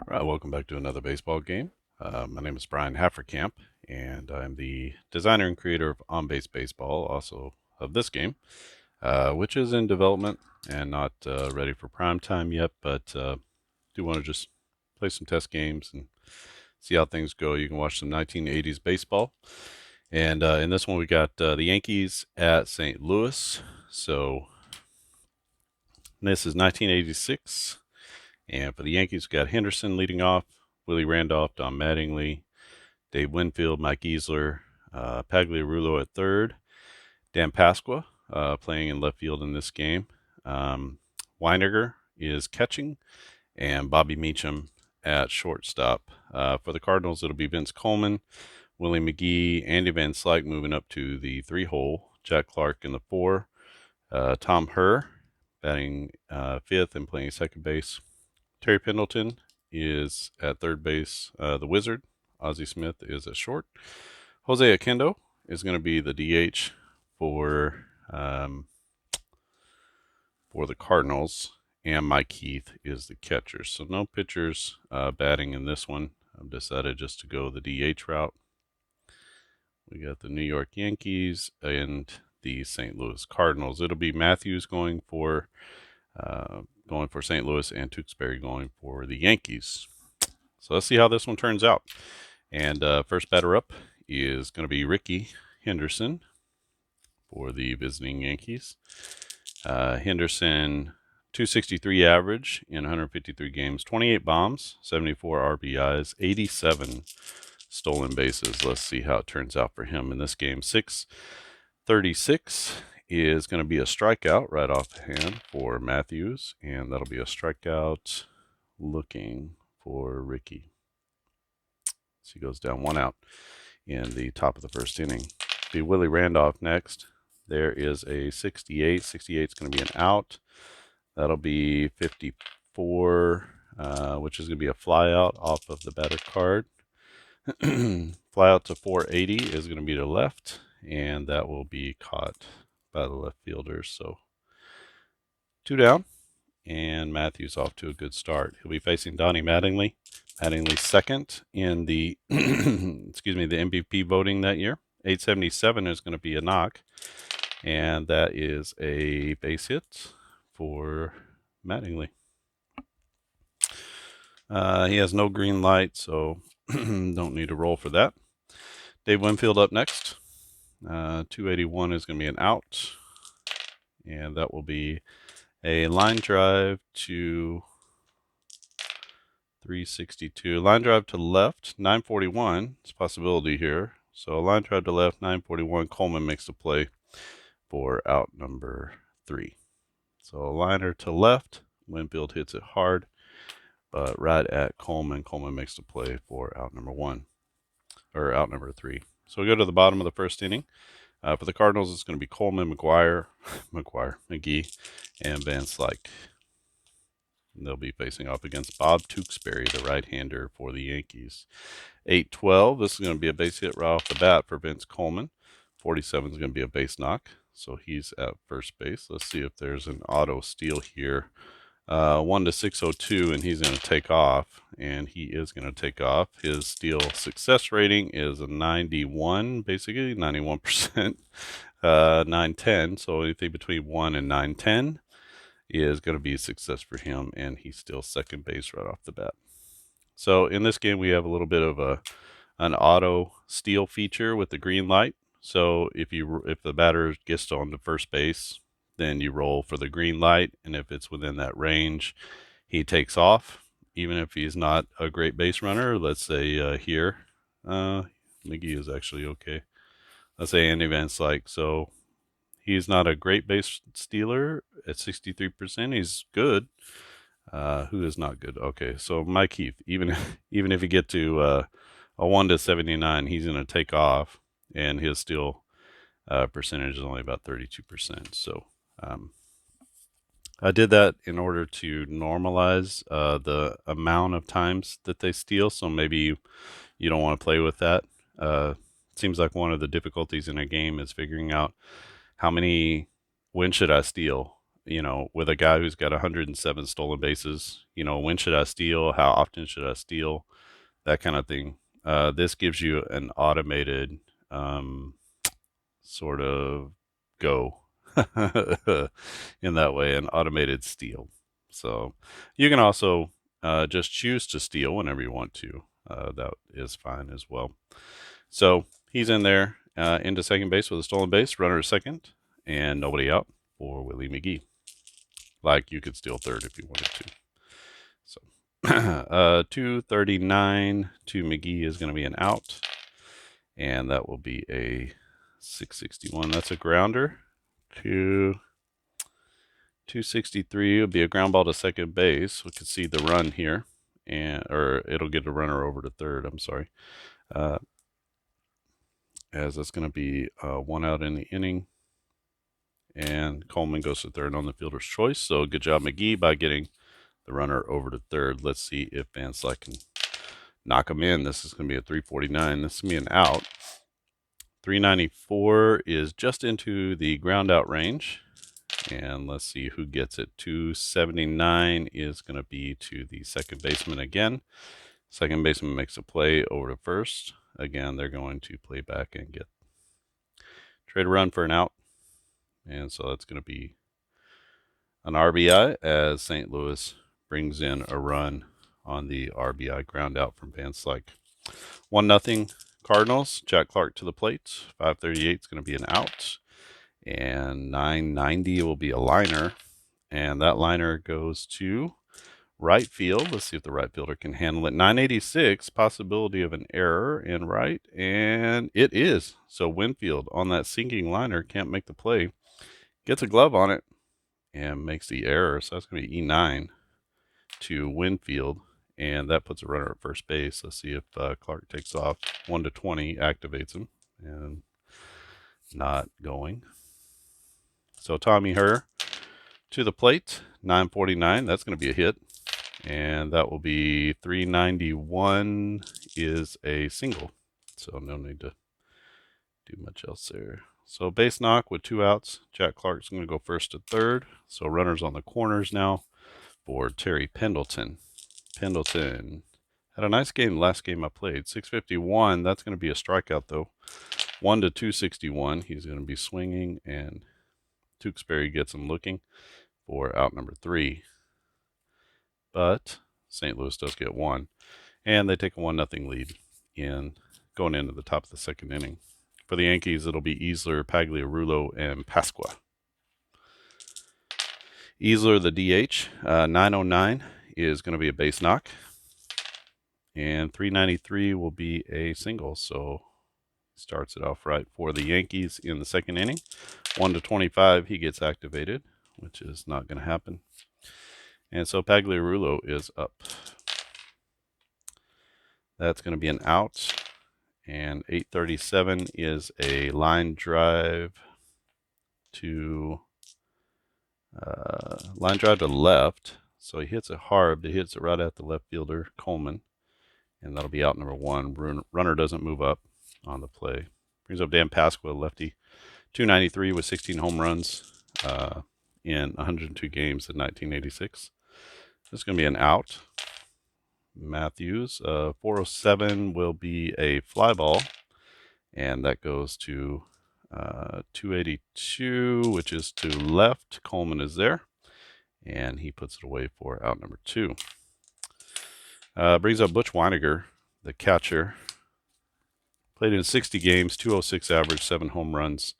All right, welcome back to another baseball game. My name is Brian Hafferkamp, and I'm the designer and creator of On Base Baseball, also of this game, which is in development and not ready for prime time yet, but do want to just play some test games and see how things go. You can watch some 1980s baseball. And in this one, we got the Yankees at St. Louis. So this is 1986. And for the Yankees, we got Henderson leading off, Willie Randolph, Don Mattingly, Dave Winfield, Mike Easler, Pagliarulo at third, Dan Pasqua playing in left field in this game. Weiniger is catching, and Bobby Meacham at shortstop. For the Cardinals, it'll be Vince Coleman, Willie McGee, Andy Van Slyke moving up to the 3-hole, Jack Clark in the 4, Tom Herr batting fifth and playing second base. Terry Pendleton is at third base. The Wizard, Ozzie Smith, is at short. Jose Akendo is going to be the DH for the Cardinals, and Mike Heath is the catcher. So no pitchers batting in this one. I've decided just to go the DH route. We got the New York Yankees and the St. Louis Cardinals. It'll be Matthews going for St. Louis and Tewksbury going for the Yankees. So let's see how this one turns out. And first batter up is going to be Ricky Henderson for the visiting Yankees. Henderson, 263 average in 153 games, 28 bombs, 74 RBIs, 87 stolen bases. Let's see how it turns out for him in this game. 636 is going to be a strikeout right off the hand for Matthews, and that'll be a strikeout looking for Ricky. So he goes down 1 out in the top of the first inning. Be Willie Randolph next. There is a 68. 68 is going to be an out. That'll be 54, which is going to be a fly out off of the batter card. Fly out to 480 is going to be to left, and that will be caught by the left fielder. So 2 down, and Matthews off to a good start. He'll be facing Donnie Mattingly. Mattingly second in the excuse me, the MVP voting that year. 877 is going to be a knock, and that is a base hit for Mattingly. He has no green light, so don't need to roll for that. Dave Winfield up next. 281 is going to be an out, and that will be a line drive to 362. Line drive to left, 941. It's a possibility here. So a line drive to left, 941. Coleman makes the play for out number 3. So a liner to left. Winfield hits it hard, but right at Coleman. Coleman makes the play for out number 1, or out number 3. So we go to the bottom of the first inning. For the Cardinals, it's going to be Coleman, McGee, and Van Slyke. And they'll be facing off against Bob Tewksbury, the right-hander for the Yankees. 8-12. This is going to be a base hit right off the bat for Vince Coleman. 47 is going to be a base knock, so he's at first base. Let's see if there's an auto steal here. 1 to 602, and he's going to take off, and he is going to take off. His steal success rating is a 91, basically 91%, 910. So anything between 1 and 910 is going to be a success for him, and he's still second base right off the bat. So in this game, we have a little bit of an auto steal feature with the green light. So if the batter gets on to first base, then you roll for the green light, and if it's within that range, he takes off, even if he's not a great base runner. Let's say here, McGee is actually okay. Let's say Andy Van Slyke. So he's not a great base stealer at 63%. He's good. Who is not good? Okay, so Mike Heath, even if you get to a 1 to 79, he's going to take off, and his steal percentage is only about 32%. So I did that in order to normalize the amount of times that they steal. So maybe you don't want to play with that. Seems like one of the difficulties in a game is figuring out when should I steal with a guy who's got 107 stolen bases, when should I steal? How often should I steal? That kind of thing. This gives you an automated sort of go in that way, an automated steal. So you can also just choose to steal whenever you want to. That is fine as well. So he's in there into second base with a stolen base, runner at second, and nobody out for Willie McGee. Like you could steal third if you wanted to. So 239 to McGee is going to be an out, and that will be a 661. That's a grounder. 263 will be a ground ball to second base. We can see the run here, or it'll get a runner over to third. I'm sorry, as that's going to be one out in the inning, and Coleman goes to third on the fielder's choice. So good job, McGee, by getting the runner over to third. Let's see if Van Slyke can knock him in. This is going to be a 349. This is going to be an out. 394 is just into the ground out range. And let's see who gets it. 279 is going to be to the second baseman again. Second baseman makes a play over to first. Again, they're going to play back and trade a run for an out. And so that's going to be an RBI as St. Louis brings in a run on the RBI ground out from Van Slyke. 1-0 Cardinals. Jack Clark to the plate. 538 is going to be an out. And 990 will be a liner. And that liner goes to right field. Let's see if the right fielder can handle it. 986, possibility of an error in right. And it is. So Winfield on that sinking liner can't make the play. Gets a glove on it and makes the error. So that's going to be E9 to Winfield. And that puts a runner at first base. Let's see if Clark takes off. 1-20 activates him. And not going. So Tommy Herr to the plate. 949. That's going to be a hit. And that will be 391 is a single. So no need to do much else there. So base knock with 2 outs. Jack Clark's going to go first to third. So runners on the corners now for Terry Pendleton. Pendleton had a nice game last game I played. 651. That's going to be a strikeout though. 1-261. He's going to be swinging, and Tewksbury gets him looking for out number 3. But St. Louis does get one, and they take a 1-0 lead going into the top of the second inning. For the Yankees, it'll be Easler, Pagliarulo, and Pasqua. Easler, the DH, 909 is going to be a base knock, and 393 will be a single. So starts it off right for the Yankees in the second inning. 1-25, he gets activated, which is not going to happen. And so Pagliarulo is up. That's going to be an out. And 837 is a line drive to left. So he hits it hard, but he hits it right at the left fielder, Coleman. And that'll be out number 1. Runner doesn't move up on the play. Brings up Dan Pasqua, lefty. 293 with 16 home runs in 102 games in 1986. This is going to be an out. Matthews, 407 will be a fly ball, and that goes to 282, which is to left. Coleman is there, and he puts it away for out number 2. Brings up Butch Weiniger, the catcher. Played in 60 games, 206 average, 7 home runs.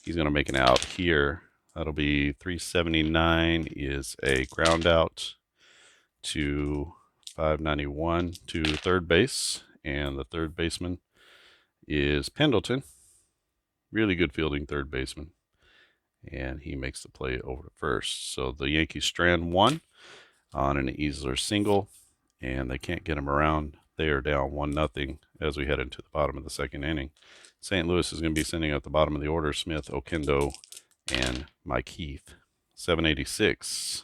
He's going to make an out here. That'll be 379 is a ground out to 591 to third base, and the third baseman is Pendleton. Really good fielding third baseman, and he makes the play over to first. So the Yankees strand 1 on an Easler single, and they can't get him around. They are down 1-0 as we head into the bottom of the second inning. St. Louis is going to be sending out the bottom of the order Smith, Okendo, and Mike Heath. 786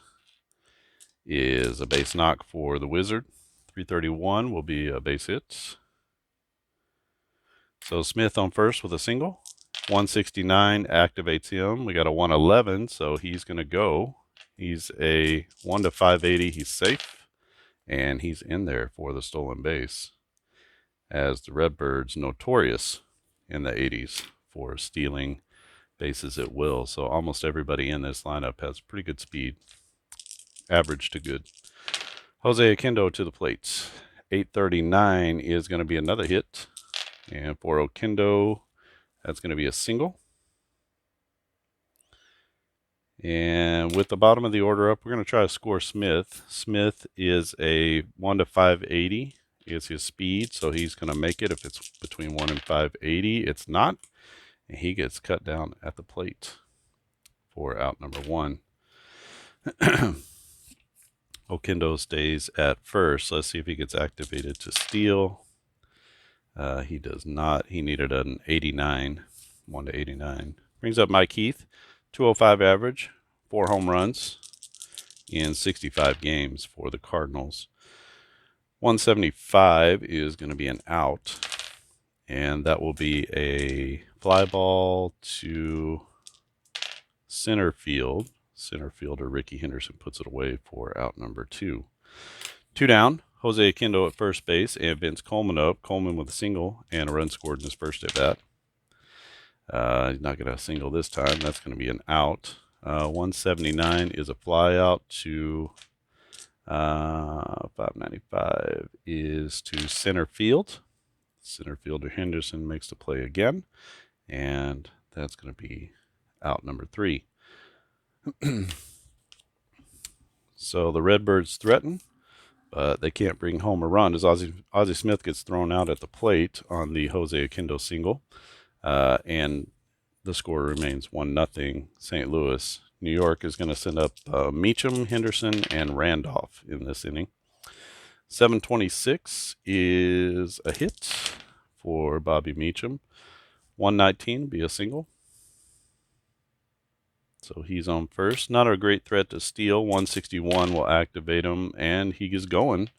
is a base knock for the Wizard. 331 will be a base hit. So Smith on first with a single. 169 activates him. We got a 111, so he's going to go. He's a 1 to 580. He's safe, and he's in there for the stolen base, as the Redbirds notorious in the 80s for stealing bases at will. So almost everybody in this lineup has pretty good speed, average to good. Jose Oquendo to the plate. 839 is going to be another hit. And for Oquendo, that's going to be a single. And with the bottom of the order up, we're going to try to score Smith. Smith is a 1 to 580 is his speed, so he's going to make it if it's between 1 and 580. It's not, and he gets cut down at the plate for out number 1. Oquendo stays at first. Let's see if he gets activated to steal. He does not. He needed an 89, 1 to 89. Brings up Mike Heath, 205 average, 4 home runs in 65 games for the Cardinals. 175 is going to be an out, and that will be a fly ball to center field. Center fielder Ricky Henderson puts it away for out number 2. 2 down. Jose Oquendo at first base and Vince Coleman up. Coleman with a single and a run scored in his first at bat. He's not going to single this time. That's going to be an out. 179 is a fly out to 595 is to center field. Center fielder Henderson makes the play again, and that's going to be out number 3. So the Redbirds threaten, but they can't bring home a run as Ozzie Smith gets thrown out at the plate on the Jose Oquendo single, and the score remains 1-0 St. Louis. New York is going to send up Meacham, Henderson, and Randolph in this inning. 726 is a hit for Bobby Meacham. 119 be a single. So he's on first. Not a great threat to steal. 161 will activate him, and he is going.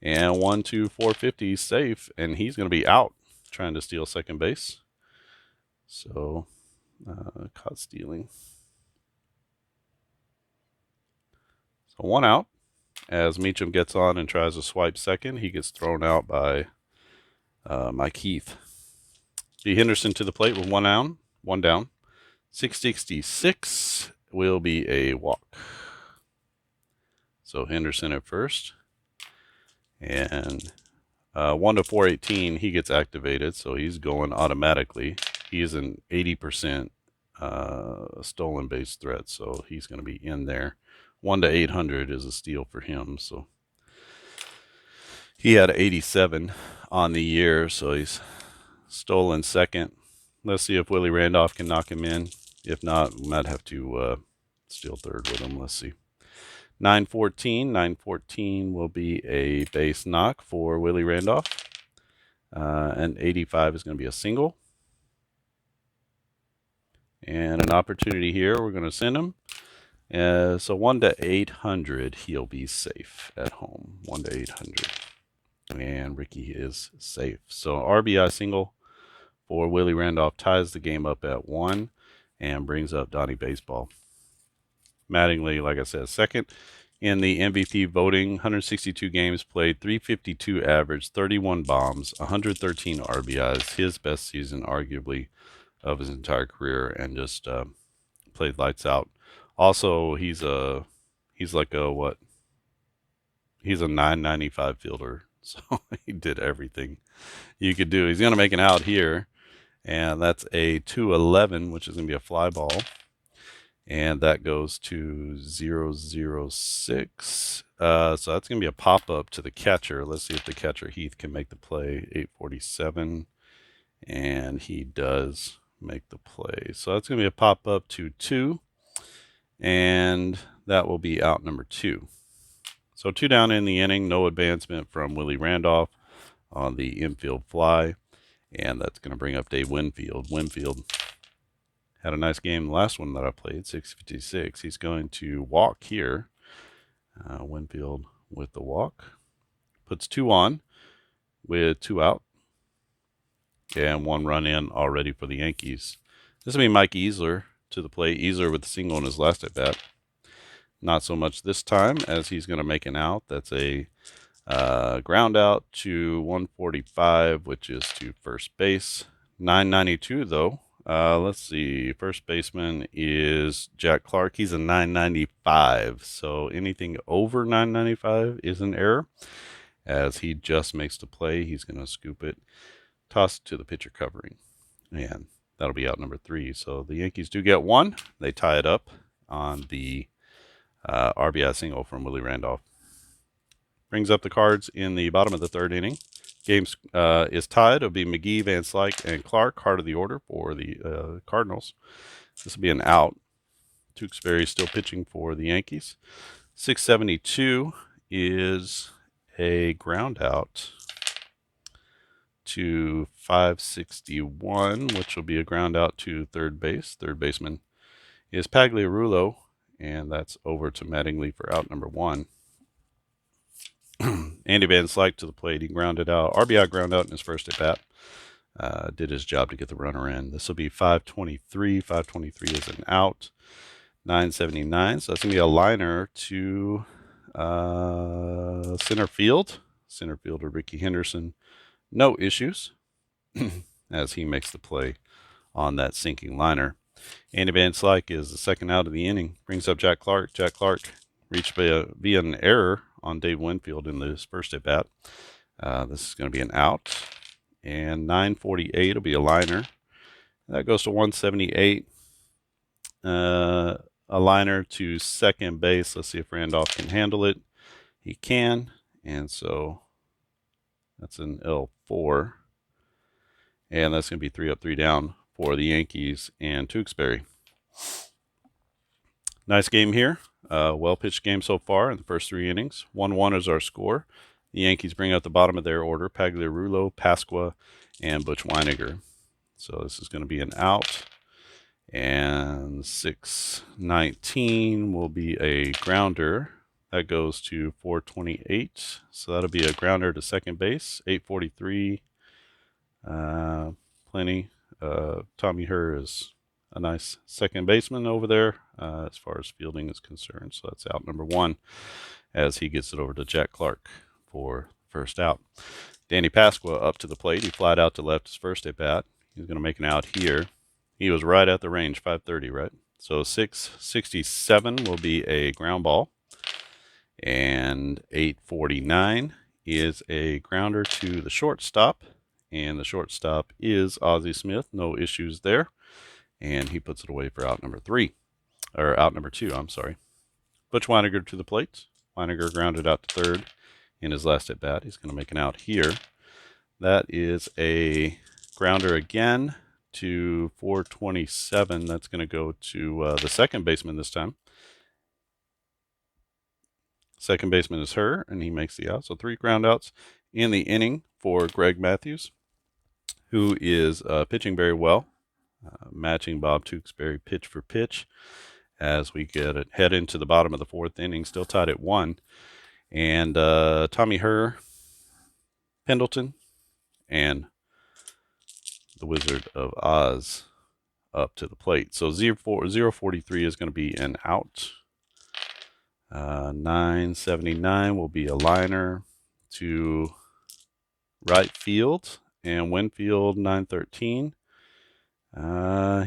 And 1-2-450 safe, and he's going to be out trying to steal second base. So caught stealing. So 1 out. As Meacham gets on and tries to swipe second, he gets thrown out by Mike Heath. B. Henderson to the plate with 1 down. 1 down. 666 will be a walk. So Henderson at first. And 1 to 418, he gets activated, so he's going automatically. He is an 80% stolen base threat, so he's going to be in there. 1 to 800 is a steal for him, so he had 87 on the year, so he's stolen second. Let's see if Willie Randolph can knock him in. If not, we might have to steal third with him. Let's see. 914. 914 will be a base knock for Willie Randolph. And 85 is going to be a single. And an opportunity here. We're going to send him. So 1 to 800, he'll be safe at home. 1 to 800. And Ricky is safe. So RBI single for Willie Randolph ties the game up at 1 and brings up Donnie Baseball. Mattingly, like I said, second in the MVP voting. 162 games played, 352 average, 31 bombs, 113 RBIs. His best season, arguably, of his entire career, and just played lights out. Also, he's like a what? He's a 995 fielder, so he did everything you could do. He's going to make an out here. And that's a 211, which is going to be a fly ball. And that goes to 006. So that's going to be a pop-up to the catcher. Let's see if the catcher, Heath, can make the play. 847. And he does make the play. So that's going to be a pop-up to 2. And that will be out number 2. So 2 down in the inning. No advancement from Willie Randolph on the infield fly. And that's going to bring up Dave Winfield. Winfield had a nice game the last one that I played, 656. He's going to walk here. Winfield with the walk. Puts 2 on with 2 out. And 1 run in already for the Yankees. This will be Mike Easler to the plate. Easler with the single in his last at bat. Not so much this time, as he's going to make an out. That's a ground out to 145, which is to first base. 992 though. Let's see. First baseman is Jack Clark. He's a 995. So anything over 995 is an error. As he just makes the play, he's going to scoop it, toss it to the pitcher covering, and that'll be out number 3. So the Yankees do get one. They tie it up on the RBI single from Willie Randolph. Brings up the cards in the bottom of the 3rd inning. Game is tied. It'll be McGee, Van Slyke, and Clark, heart of the order for the Cardinals. This will be an out. Tewksbury still pitching for the Yankees. 672 is a ground out to 561, which will be a ground out to third base. Third baseman is Pagliarulo, and that's over to Mattingly for out number 1. Andy Van Slyke to the plate. He grounded out, RBI ground out in his first at bat. Did his job to get the runner in. This will be 523. 523 is an out. 979. So that's going to be a liner to center field. Center fielder Ricky Henderson. No issues as he makes the play on that sinking liner. Andy Van Slyke is the second out of the inning. Brings up Jack Clark. Jack Clark reached via an error on Dave Winfield in his first at bat. This is going to be an out. And 948 will be a liner. That goes to 178. A liner to second base. Let's see if Randolph can handle it. He can. And so that's an L4. And that's going to be 3 up, 3 down for the Yankees and Tewksbury. Nice game here. Well-pitched game so far in the first 3 innings. 1-1 is our score. The Yankees bring out the bottom of their order. Pagliarulo, Pasqua, and Butch Weiniger. So this is going to be an out. And 619 will be a grounder. That goes to 428. So that'll be a grounder to second base. 843. Plenty. Tommy Herr is a nice second baseman over there as far as fielding is concerned. So that's out number 1 as he gets it over to Jack Clark for first out. Danny Pasqua up to the plate. He flied out to left his first at bat. He's going to make an out here. He was right at the range, 530, right? So 667 will be a ground ball. And 849 is a grounder to the shortstop. And the shortstop is Ozzie Smith. No issues there. And he puts it away for out number 2, I'm sorry. Butch Weiniger to the plate. Weiniger grounded out to third in his last at bat. He's going to make an out here. That is a grounder again to 427. That's going to go to the second baseman this time. Second baseman is Herr, and he makes the out. So 3 ground outs in the inning for Greg Matthews, who is pitching very well, matching Bob Tewksbury pitch for pitch as we head into the bottom of the 4th inning, still tied at 1. And Tommy Herr, Pendleton, and the Wizard of Oz up to the plate. So 043 is going to be an out. 979 will be a liner to right field. And Winfield, 913.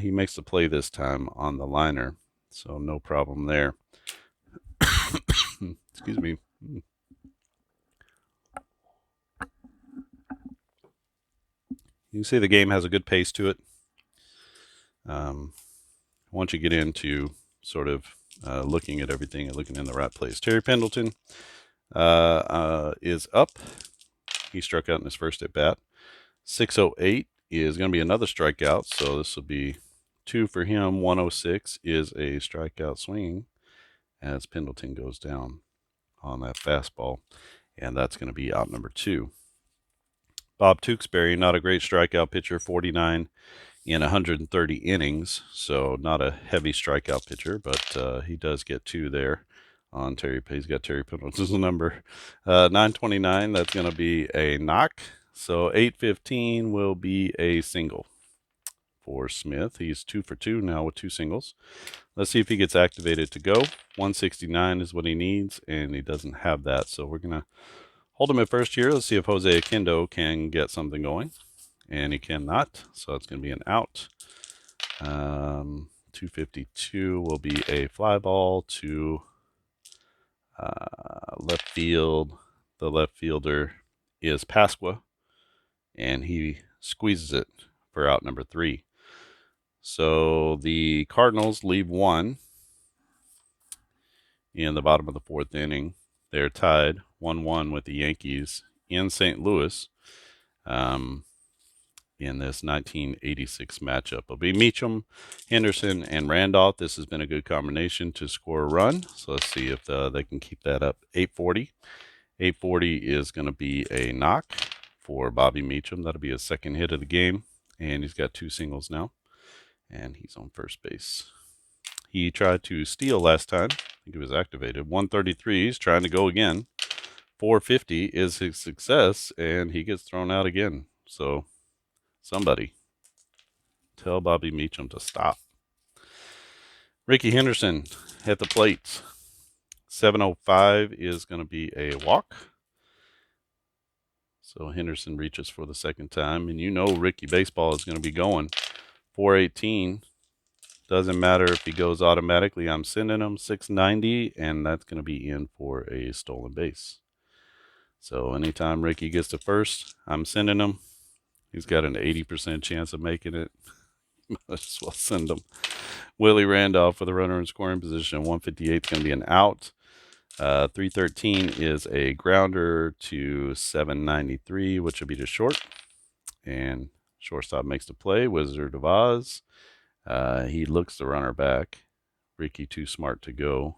He makes the play this time on the liner. So no problem there. Excuse me. You can see the game has a good pace to it. Once you get into sort of looking at everything and looking in the right place. Terry Pendleton is up. He struck out in his first at bat. 608 is going to be another strikeout, so this will be 2 for him. 106 is a strikeout swinging as Pendleton goes down on that fastball, and that's going to be out number 2. Bob Tewksbury, not a great strikeout pitcher, 49 in 130 innings, so not a heavy strikeout pitcher, but he does get 2 there on Terry. He's got Terry Pendleton's number. 929, that's going to be a knock. So 815 will be a single for Smith. He's 2 for 2 now with 2 singles. Let's see if he gets activated to go. 169 is what he needs, and he doesn't have that. So we're going to hold him at first here. Let's see if Jose Akindo can get something going. And he cannot, so it's going to be an out. 252 will be a fly ball to left field. The left fielder is Pasqua, and he squeezes it for out number 3. So the Cardinals leave 1 in the bottom of the 4th inning. They're tied 1-1 with the Yankees in St. Louis in this 1986 matchup. It'll be Meacham, Henderson, and Randolph. This has been a good combination to score a run. So let's see if they can keep that up. 840. 840 is going to be a knock for Bobby Meacham. That'll be his second hit of the game, and he's got 2 singles now, and he's on first base. He tried to steal last time. I think he was activated. 133, he's trying to go again. 450 is his success, and he gets thrown out again. So somebody tell Bobby Meacham to stop. Ricky Henderson at the plate. 705 is going to be a walk. So Henderson reaches for the second time, and you know Ricky baseball is going to be going. 418. Doesn't matter if he goes automatically. I'm sending him 690, and that's going to be in for a stolen base. So anytime Ricky gets to first, I'm sending him. He's got an 80% chance of making it. Might as well send him. Willie Randolph for the runner in scoring position. 158 is going to be an out. 313 is a grounder to 793, which will be to short. And shortstop makes the play. Wizard of Oz. He looks the runner back. Ricky too smart to go.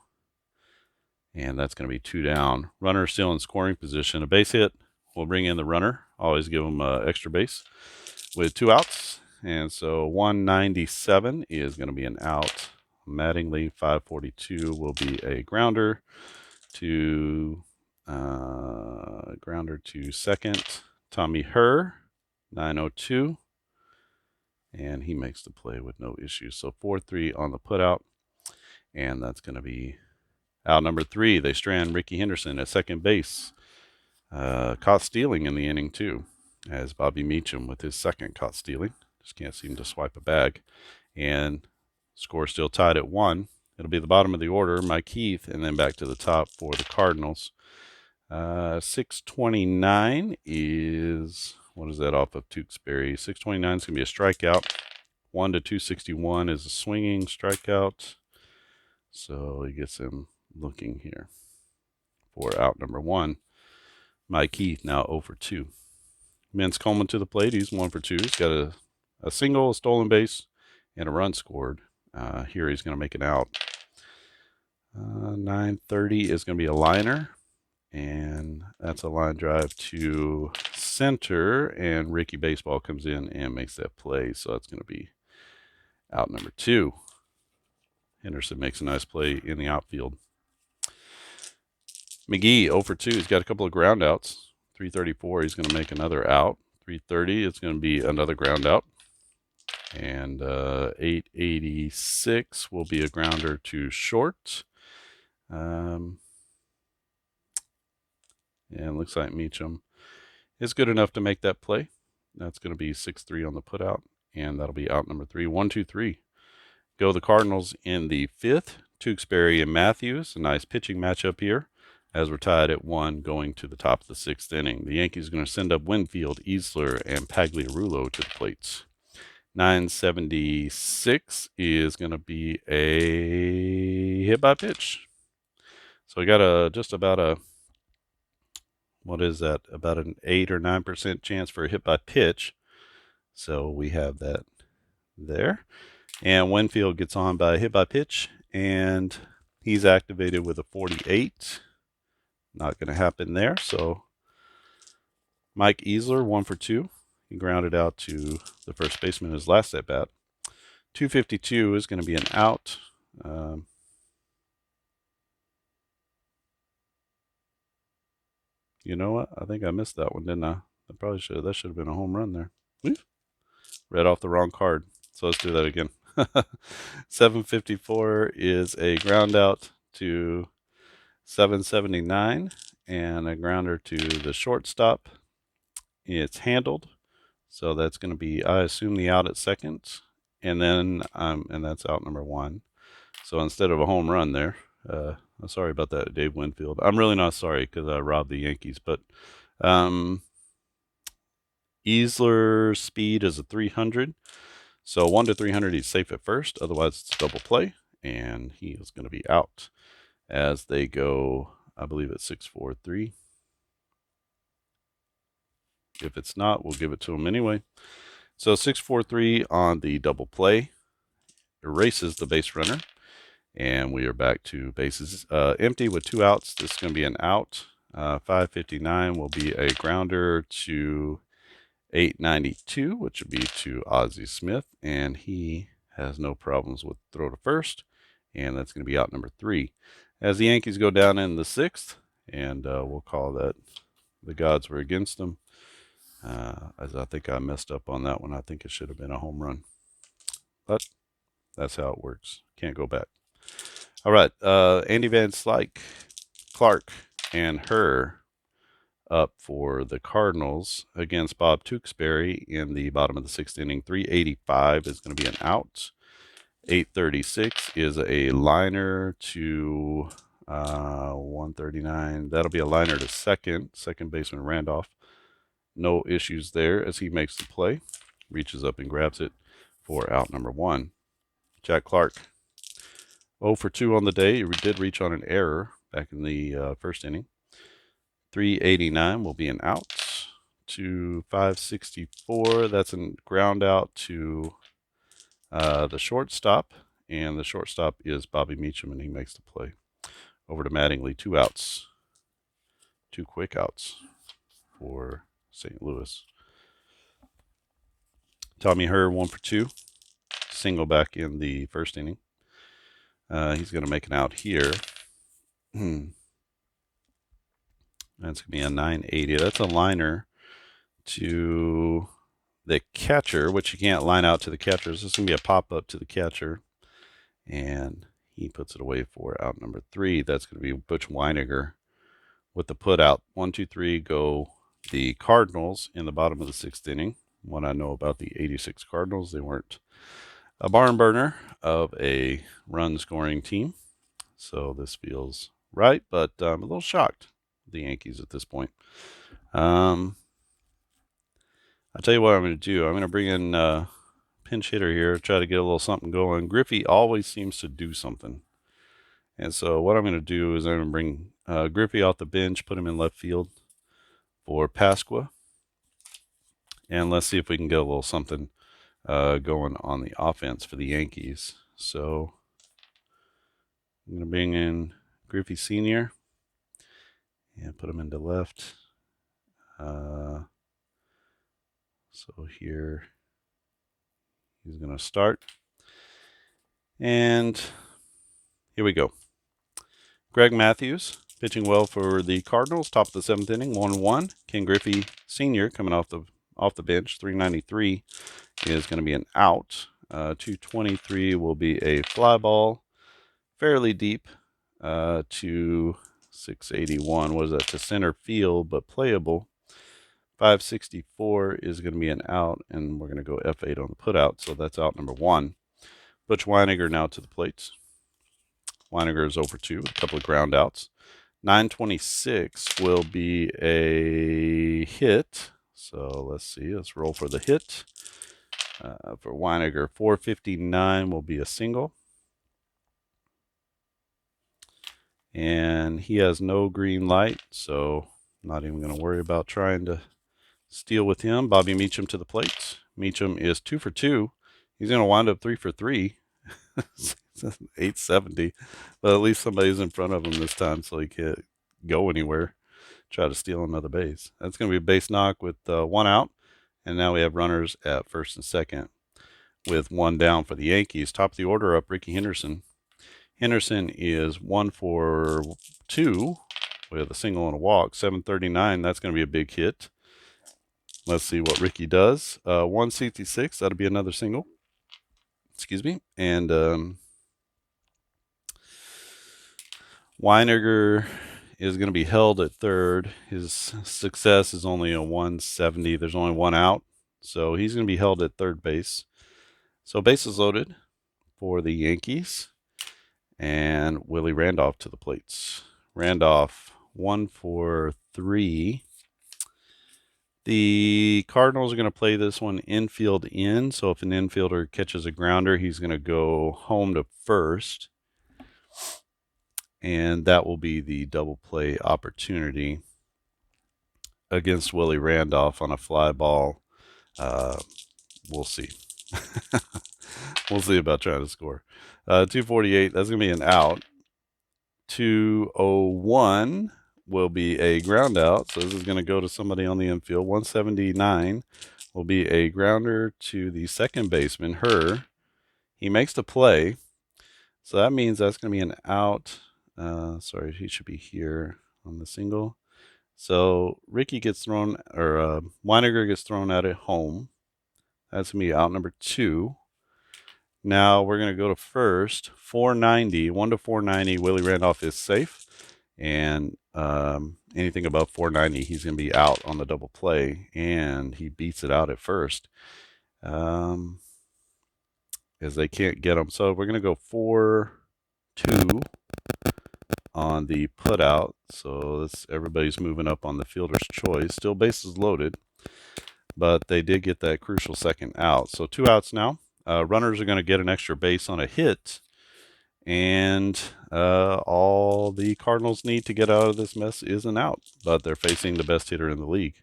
And that's going to be 2 down. Runner still in scoring position. A base hit will bring in the runner. Always give him extra base with 2 outs. And so 197 is going to be an out. Mattingly, 542 will be a grounder to second. Tommy Herr, 902. And he makes the play with no issues. So 4-3 on the putout. And that's going to be out number 3. They strand Ricky Henderson at second base. Caught stealing in the inning, too, as Bobby Meacham with his second caught stealing. Just can't seem to swipe a bag. And score still tied at 1. It'll be the bottom of the order, Mike Heath, and then back to the top for the Cardinals. 629 is, what is that off of Tewksbury? 629 is going to be a strikeout. 1 to 261 is a swinging strikeout. So he gets him looking here for out number 1. Mike Heath now 0 for 2. Vince Coleman to the plate. He's 1 for 2. He's got a single, a stolen base, and a run scored. Here he's going to make it out. 930 is going to be a liner, and that's a line drive to center, and Ricky Baseball comes in and makes that play, so that's going to be out number 2. Henderson makes a nice play in the outfield. McGee 0 for 2. He's got a couple of ground outs. 334, he's going to make another out. 330, it's going to be another ground out. And 886 will be a grounder to short. And it looks like Meacham is good enough to make that play. That's going to be 6-3 on the putout, and that'll be out number 3. 1-2-3. Go the Cardinals in the 5th. Tewksbury and Matthews. A nice pitching matchup here, as we're tied at 1 going to the top of the 6th inning. The Yankees are going to send up Winfield, Easler, and Pagliarulo to the plates. 976 is going to be a hit by pitch. So we got just about a, what is that? About an 8 or 9% chance for a hit by pitch. So we have that there. And Winfield gets on by a hit by pitch, and he's activated with a 48. Not going to happen there. So Mike Easler, 1 for 2. He grounded out to the first baseman his last at bat. 252 is going to be an out. You know what? I think I missed that one, didn't I? That should have been a home run there. Read off the wrong card. So let's do that again. 754 is a ground out to 779 and a grounder to the shortstop. It's handled. So that's going to be, I assume, the out at second. And then, and that's out number 1. So instead of a home run there, I'm sorry about that, Dave Winfield. I'm really not sorry because I robbed the Yankees, but Easler's speed is a 300. So 1 to 300, he's safe at first. Otherwise, it's a double play, and he is going to be out as they go, I believe it's 6-4-3. If it's not, we'll give it to him anyway. So 6-4-3 on the double play erases the base runner. And we are back to bases empty with 2 outs. This is going to be an out. 559 will be a grounder to 892, which would be to Ozzie Smith. And he has no problems with throw to first. And that's going to be out number 3. As the Yankees go down in the 6th, and we'll call that the gods were against them. As I think I messed up on that one. I think it should have been a home run. But that's how it works. Can't go back. All right, Andy Van Slyke, Clark, and Herr up for the Cardinals against Bob Tewksbury in the bottom of the 6th inning. 385 is going to be an out. 836 is a liner to 139. That'll be a liner to second baseman Randolph. No issues there as he makes the play. Reaches up and grabs it for out number 1. Jack Clark, 0 for 2 on the day. He did reach on an error back in the first inning. 389 will be an out to 564. That's a ground out to the shortstop. And the shortstop is Bobby Meacham, and he makes the play. Over to Mattingly, 2 outs. 2 quick outs for St. Louis. Tommy Herr, 1 for 2. Single back in the first inning. He's going to make an out here. That's going to be a 980. That's a liner to the catcher, which you can't line out to the catcher. This is going to be a pop-up to the catcher. And he puts it away for out number 3. That's going to be Butch Weiniger with the put out. 1, 2, 3 go the Cardinals in the bottom of the 6th inning. What I know about the 86 Cardinals, they weren't a barn burner of a run-scoring team. So this feels right, but I'm a little shocked at the Yankees at this point. I'll tell you what I'm going to do. I'm going to bring in pinch hitter here, try to get a little something going. Griffey always seems to do something. And so what I'm going to do is I'm going to bring Griffey off the bench, put him in left field for Pasqua. And let's see if we can get a little something going on the offense for the Yankees. So I'm going to bring in Griffey Sr. and put him into left. So here he's going to start. And here we go. Greg Matthews pitching well for the Cardinals, top of the 7th inning, 1-1. Ken Griffey Sr. coming off the bench, 393 is going to be an out. 223 will be a fly ball, fairly deep to 681. What is that? To center field, but playable. 564 is going to be an out, and we're going to go F8 on the put out, so that's out number 1. Butch Weiniger now to the plates. Weiniger is 0 for 2, a couple of ground outs. 926 will be a hit. So let's see. Let's roll for the hit. For Weiniger, 459 will be a single. And he has no green light, so I'm not even going to worry about trying to steal with him. Bobby Meacham to the plate. Meacham is 2 for 2. He's going to wind up 3 for 3. 870. But at least somebody's in front of him this time, so he can't go anywhere. Try to steal another base. That's going to be a base knock with 1 out. And now we have runners at first and second with 1 down for the Yankees. Top of the order up, Ricky Henderson. Henderson is 1 for 2 with a single and a walk. 739, that's going to be a big hit. Let's see what Ricky does. 166, that'll be another single. Excuse me. And Weiniger is going to be held at third. His success is only a 170. There's only one out. So he's going to be held at third base. So bases loaded for the Yankees. And Willie Randolph to the plates. Randolph, 1 for 3. The Cardinals are going to play this one infield in. So if an infielder catches a grounder, he's going to go home to first. And that will be the double play opportunity against Willie Randolph on a fly ball. We'll see. We'll see about trying to score. 248, that's going to be an out. 201 will be a ground out. So this is going to go to somebody on the infield. 179 will be a grounder to the second baseman, Herr. He makes the play. So that means that's going to be an out. Sorry, he should be here on the single. So Ricky gets thrown, or Weiniger gets thrown out at home. That's going to be out number 2. Now we're going to go to first. 490, 1 to 490. Willie Randolph is safe. And anything above 490, he's going to be out on the double play. And he beats it out at first. As they can't get him. So we're going to go 4-2 on the put out. So everybody's moving up on the fielder's choice. Still bases loaded. But they did get that crucial second out. So 2 outs now. Runners are going to get an extra base on a hit. And all the Cardinals need to get out of this mess is an out. But they're facing the best hitter in the league.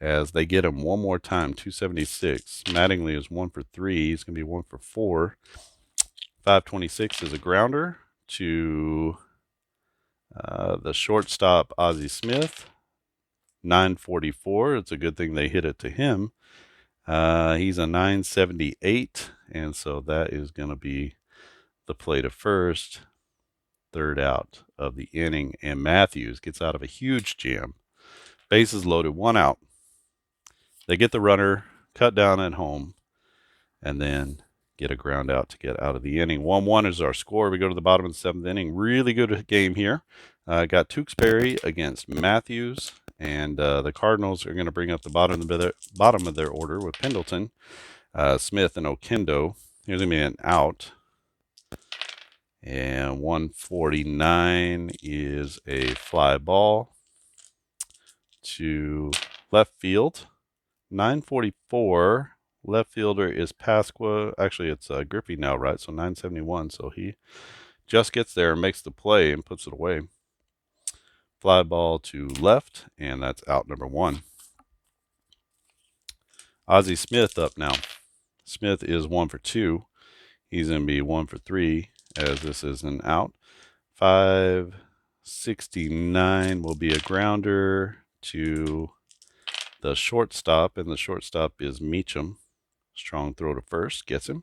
As they get him one more time, 276. Mattingly is 1 for 3. He's going to be 1 for 4. 526 is a grounder to the shortstop, Ozzie Smith. 944. It's a good thing they hit it to him. He's a 978, and so that is going to be the play to first. Third out of the inning, and Matthews gets out of a huge jam. Bases loaded, 1 out. They get the runner, cut down at home, and then get a ground out to get out of the inning. 1-1 is our score. We go to the bottom of the 7th inning. Really good game here. Got Tewksbury against Matthews. And the Cardinals are going to bring up the bottom of their order with Pendleton, Smith, and Oquendo. Here's going to be an out. And 149 is a fly ball to left field. 944, left fielder is Pasqua. Actually, it's Griffey now, right? So 971. So he just gets there and makes the play and puts it away. Fly ball to left, and that's out number 1. Ozzie Smith up now. Smith is 1 for 2. He's going to be 1 for 3, as this is an out. 569 will be a grounder to the shortstop, and the shortstop is Meacham. Strong throw to first, gets him,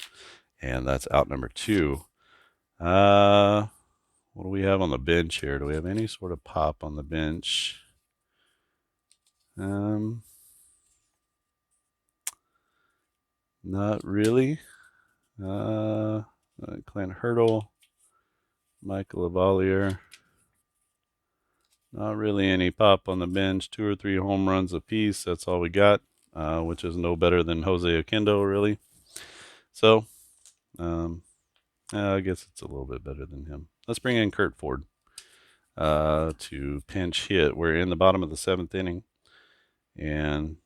and that's out number 2. What do we have on the bench here? Do we have any sort of pop on the bench? Not really. Clint Hurdle, Michael Lavalier. Not really any pop on the bench. 2 or 3 home runs apiece. That's all we got, which is no better than Jose Oquendo, really. So, I guess it's a little bit better than him. Let's bring in Kurt Ford to pinch hit. We're in the bottom of the 7th inning, and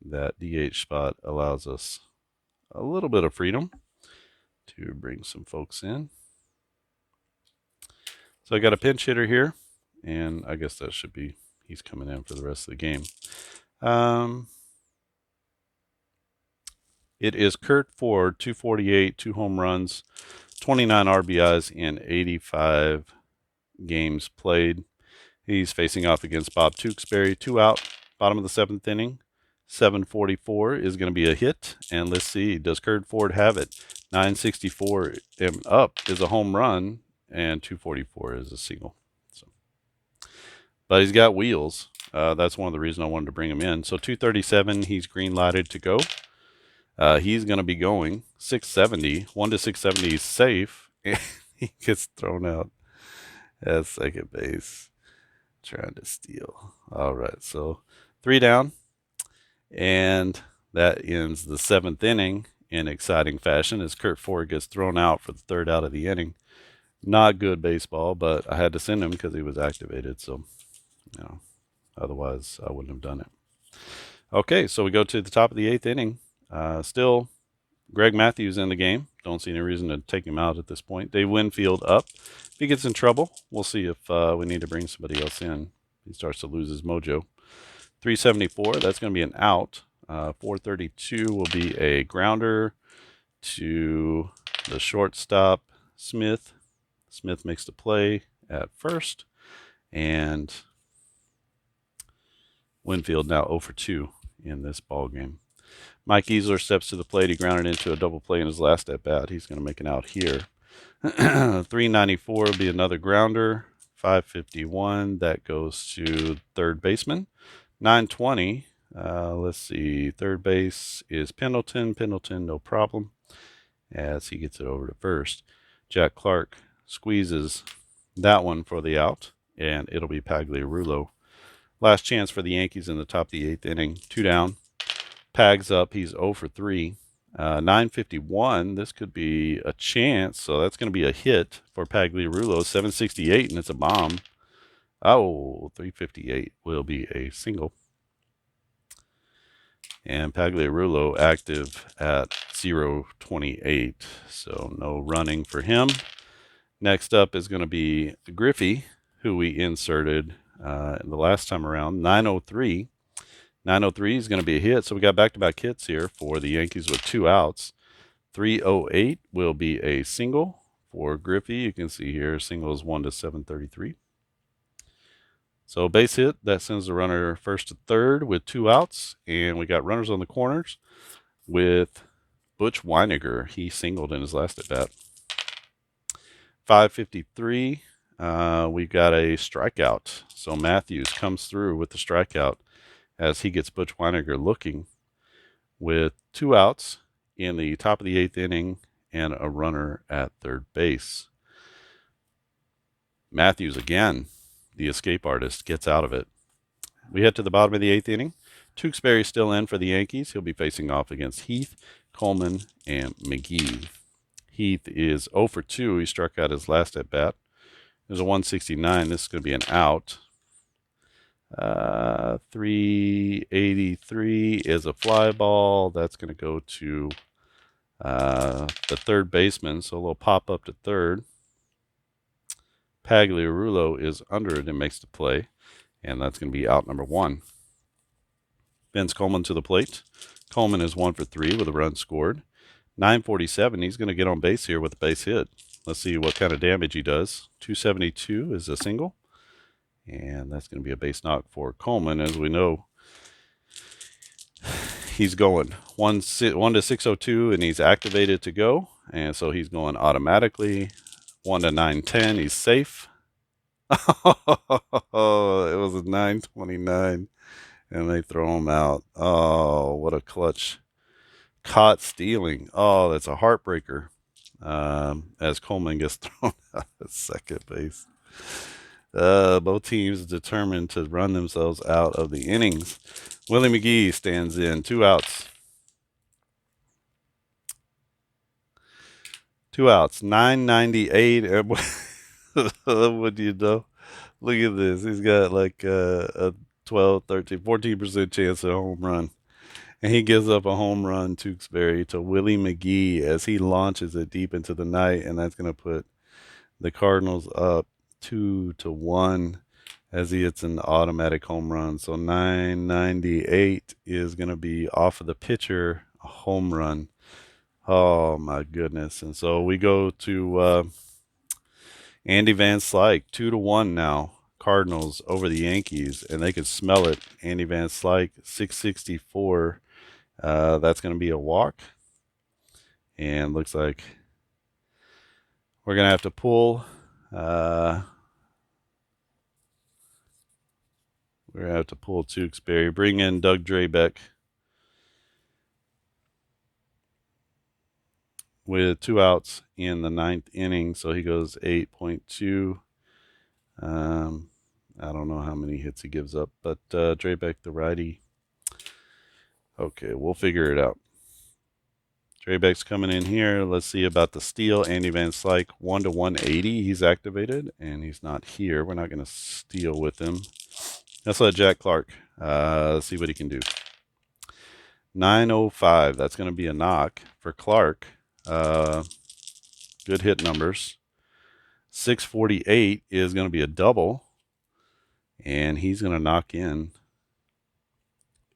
that DH spot allows us a little bit of freedom to bring some folks in. So I got a pinch hitter here, and I guess that should be, he's coming in for the rest of the game. It is Kurt Ford, 248, 2 home runs, 29 RBIs in 85 games played. He's facing off against Bob Tewksbury. 2 out, bottom of the 7th inning. 744 is going to be a hit. And let's see, does Kurt Ford have it? 964 and up is a home run, and 244 is a single. So, but he's got wheels. That's one of the reasons I wanted to bring him in. So 237, he's green lighted to go. He's going to be going 670. 1 to 670 is safe. And he gets thrown out at second base trying to steal. All right, so 3 down. And that ends the 7th inning in exciting fashion as Kurt Ford gets thrown out for the 3rd out of the inning. Not good baseball, but I had to send him because he was activated. So, otherwise I wouldn't have done it. Okay, so we go to the top of the 8th inning. Still Greg Matthews in the game. Don't see any reason to take him out at this point. Dave Winfield up. If he gets in trouble, we'll see if we need to bring somebody else in. He starts to lose his mojo. 374, that's going to be an out. 432 will be a grounder to the shortstop, Smith. Smith makes the play at first. And Winfield now 0 for 2 in this ball game. Mike Easler steps to the plate. He grounded into a double play in his last at bat. He's going to make an out here. 394 will be another grounder. 551, that goes to third baseman. 920, let's see, third base is Pendleton. Pendleton, no problem, as he gets it over to first. Jack Clark squeezes that one for the out, and it'll be Pagliarulo. Last chance for the Yankees in the top of the 8th inning. 2 down. Pag's up. He's 0 for 3. 951. This could be a chance. So that's going to be a hit for Pagliarulo. 768, and it's a bomb. Oh, 358 will be a single. And Pagliarulo active at 028. So no running for him. Next up is going to be Griffey, who we inserted the last time around. 903. 903 is going to be a hit. So we got back-to-back hits here for the Yankees with 2 outs. 308 will be a single for Griffey. You can see here single is 1 to 733. So base hit, that sends the runner first to third with 2 outs. And we got runners on the corners with Butch Weiniger. He singled in his last at-bat. 553, we've got a strikeout. So Matthews comes through with the strikeout as he gets Butch Weiniger looking with 2 outs in the top of the 8th inning and a runner at third base. Matthews again, the escape artist, gets out of it. We head to the bottom of the 8th inning. Tewksbury still in for the Yankees. He'll be facing off against Heath, Coleman, and McGee. Heath is 0 for 2. He struck out his last at bat. There's a 169. This is going to be an out. 383 is a fly ball. That's going to go to the third baseman. So a little pop up to third. Pagliarulo is under it and makes the play. And that's going to be out number 1. Vince Coleman to the plate. Coleman is 1 for 3 with a run scored. 947, he's going to get on base here with a base hit. Let's see what kind of damage he does. 272 is a single. And that's going to be a base knock for Coleman. As we know, he's going 1 to 602, and he's activated to go. And so he's going automatically. 1 to 910, he's safe. Oh, it was a 929, and they throw him out. Oh, what a clutch. Caught stealing. Oh, that's a heartbreaker. As Coleman gets thrown out at second base. Both teams determined to run themselves out of the innings. Willie McGee stands in. 2 outs. 2 outs. 998. What do you know? Look at this. He's got like a 12, 13, 14% chance of a home run. And he gives up a home run, Tewksbury, to Willie McGee as he launches it deep into the night. And that's going to put the Cardinals up 2-1 as he hits an automatic home run. So 998 is going to be off of the pitcher, a home run. Oh, my goodness. And so we go to Andy Van Slyke, 2-1 now. Cardinals over the Yankees, and they could smell it. Andy Van Slyke, 664. That's going to be a walk. And looks like we're going to have to pull. We're going to have to pull Tewksbury. Bring in Doug Drabeck. with 2 outs in the 9th inning. So he goes 8.2. I don't know how many hits he gives up, but Drabek, the righty. Okay, we'll figure it out. Drabek's coming in here. Let's see about the steal. Andy Van Slyke, 1 to 180. He's activated, and he's not here. We're not going to steal with him. Let's let Jack Clark. Let's see what he can do. 905. That's going to be a knock for Clark. Good hit numbers. 648 is going to be a double, and he's going to knock in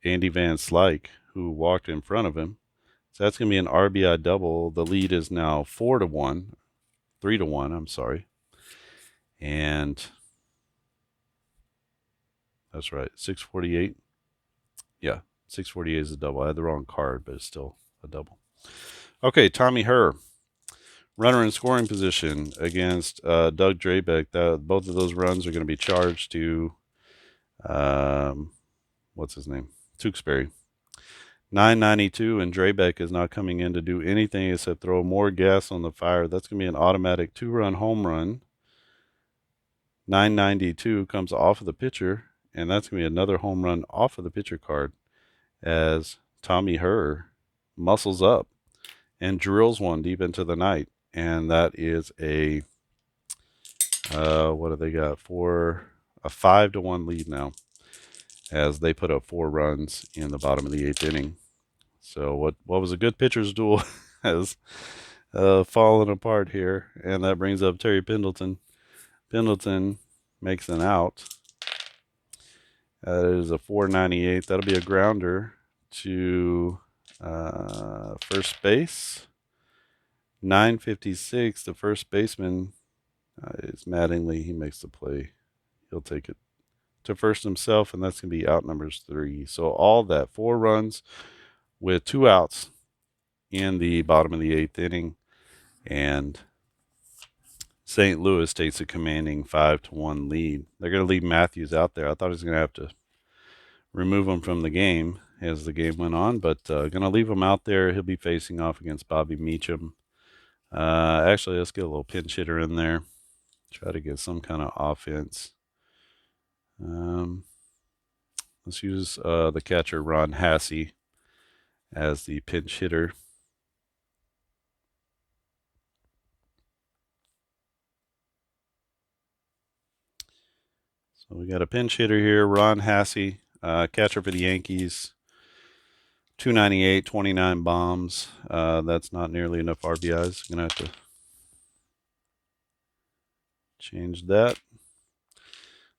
Andy Van Slyke, who walked in front of him. So that's going to be an RBI double. The lead is now 4 to 1, 3 to 1. I'm sorry, and that's right. 648. Yeah, 648 is a double. I had the wrong card, but it's still a double. Okay, Tommy Herr, runner in scoring position against Doug Drabek. Both of those runs are going to be charged to, what's his name? Tewksbury. 992, and Drabek is not coming in to do anything except throw more gas on the fire. That's going to be an automatic 2-run home run. 992 comes off of the pitcher, and that's going to be another home run off of the pitcher card as Tommy Herr muscles up and drills one deep into the night. And that is a, what do they got? A 5 to 1 lead now, as they put up 4 runs in the bottom of the 8th inning. So what was a good pitcher's duel has fallen apart here, and that brings up Terry Pendleton. Pendleton makes an out. That is a 498. That'll be a grounder to first base. 956. The first baseman is Mattingly. He makes the play. He'll take it to first himself, and that's going to be out numbers 3. So all that, 4 runs with 2 outs in the bottom of the 8th inning, and St. Louis takes a commanding 5 to 1 lead. They're going to leave Matthews out there. I thought he was going to have to remove him from the game as the game went on, but going to leave him out there. He'll be facing off against Bobby Meacham. Actually, let's get a little pinch hitter in there. Try to get some kind of offense. Let's use the catcher, Ron Hassey, as the pinch hitter. So we got a pinch hitter here, Ron Hassey, catcher for the Yankees. 298, 29 bombs. That's not nearly enough RBIs. I'm going to have to change that.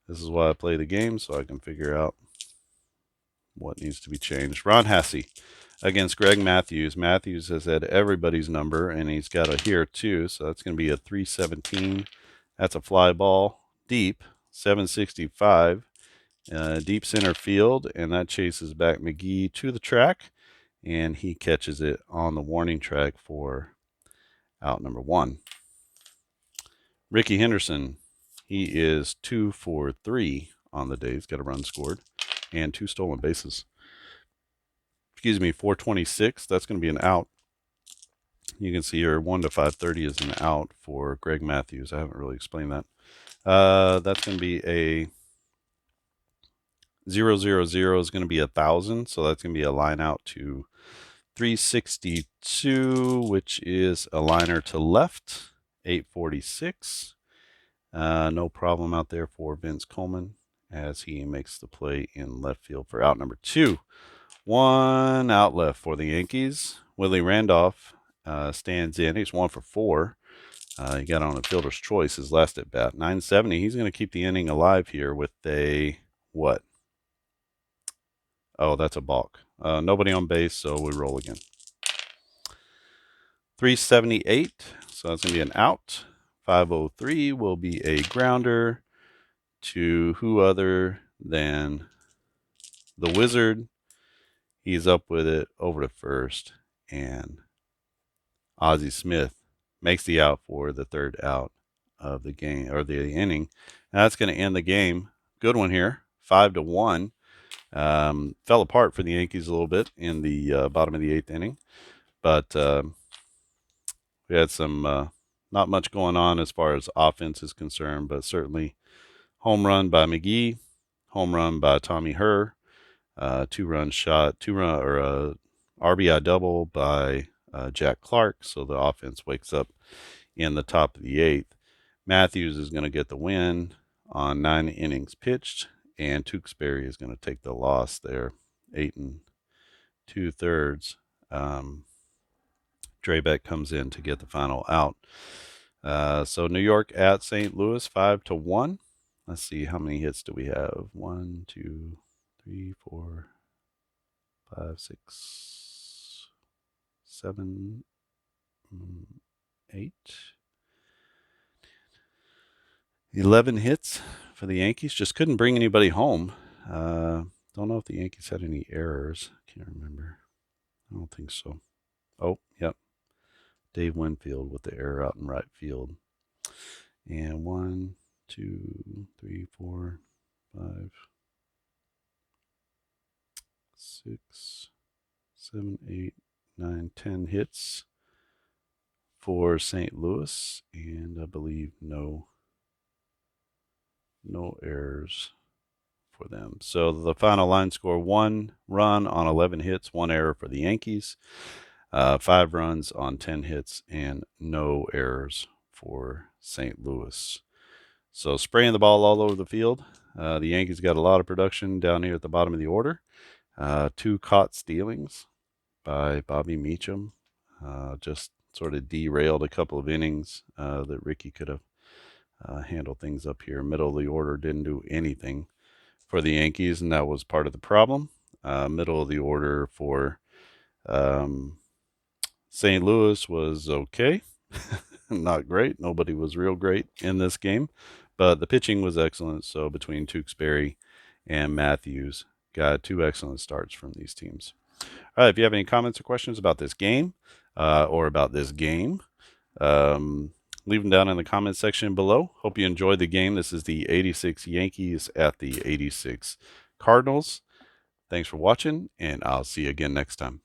This is why I play the game, so I can figure out what needs to be changed. Ron Hassey against Greg Matthews. Matthews has had everybody's number, and he's got a here too, so that's going to be a 317. That's a fly ball deep, 765. Deep center field, and that chases back McGee to the track, and he catches it on the warning track for out number 1. Ricky Henderson, he is 2 for 3 on the day. He's got a run scored and 2 stolen bases. 426. That's going to be an out. You can see here 1 to 530 is an out for Greg Matthews. I haven't really explained that. That's going to be a 000 is going to be 1,000, so that's going to be a line out to 362, which is a liner to left. 846. No problem out there for Vince Coleman as he makes the play in left field for out number 2. 1 out left for the Yankees. Willie Randolph stands in. He's 1 for 4. He got on a fielder's choice his last at bat. 970. He's going to keep the inning alive here with a what? Oh, that's a balk. Nobody on base, so we roll again. 378. So that's going to be an out. 503 will be a grounder to who other than the Wizard. He's up with it over to first, and Ozzie Smith makes the out for the 3rd out of the game, or the inning. Now that's going to end the game. Good one here, 5 to 1. Fell apart for the Yankees a little bit in the bottom of the 8th inning, but We had some not much going on as far as offense is concerned, but certainly home run by McGee, home run by Tommy Herr, 2-run shot, RBI double by Jack Clark. So the offense wakes up in the top of the 8th. Matthews is going to get the win on 9 innings pitched, and Tewksbury is going to take the loss there, 8 2/3. Drabek comes in to get the final out. So New York at St. Louis, 5-1. Let's see, how many hits do we have? 1, 2, 3, 4, 5, 6, 7, 8, 11 hits for the Yankees. Just couldn't bring anybody home. Don't know if the Yankees had any errors. Can't remember. I don't think so. Oh, yep. Dave Winfield with the error out in right field. And 1, 2, 3, 4, 5, 6, 7, 8, 9, 10 hits for St. Louis, and I believe no errors for them. So the final line score: 1 run on 11 hits, 1 error for the Yankees, 5 runs on 10 hits, and no errors for St. Louis. So spraying the ball all over the field. The Yankees got a lot of production down here at the bottom of the order. 2 caught stealings by Bobby Meacham. Just sort of derailed a couple of innings that Ricky could have handled things up here. Middle of the order didn't do anything for the Yankees, and that was part of the problem. Middle of the order for St. Louis was okay. Not great. Nobody was real great in this game, but the pitching was excellent. So between Tewksbury and Matthews, got 2 excellent starts from these teams. All right, if you have any comments or questions about this game or about this game, leave them down in the comment section below. Hope you enjoyed the game. This is the 86 Yankees at the 86 Cardinals. Thanks for watching, and I'll see you again next time.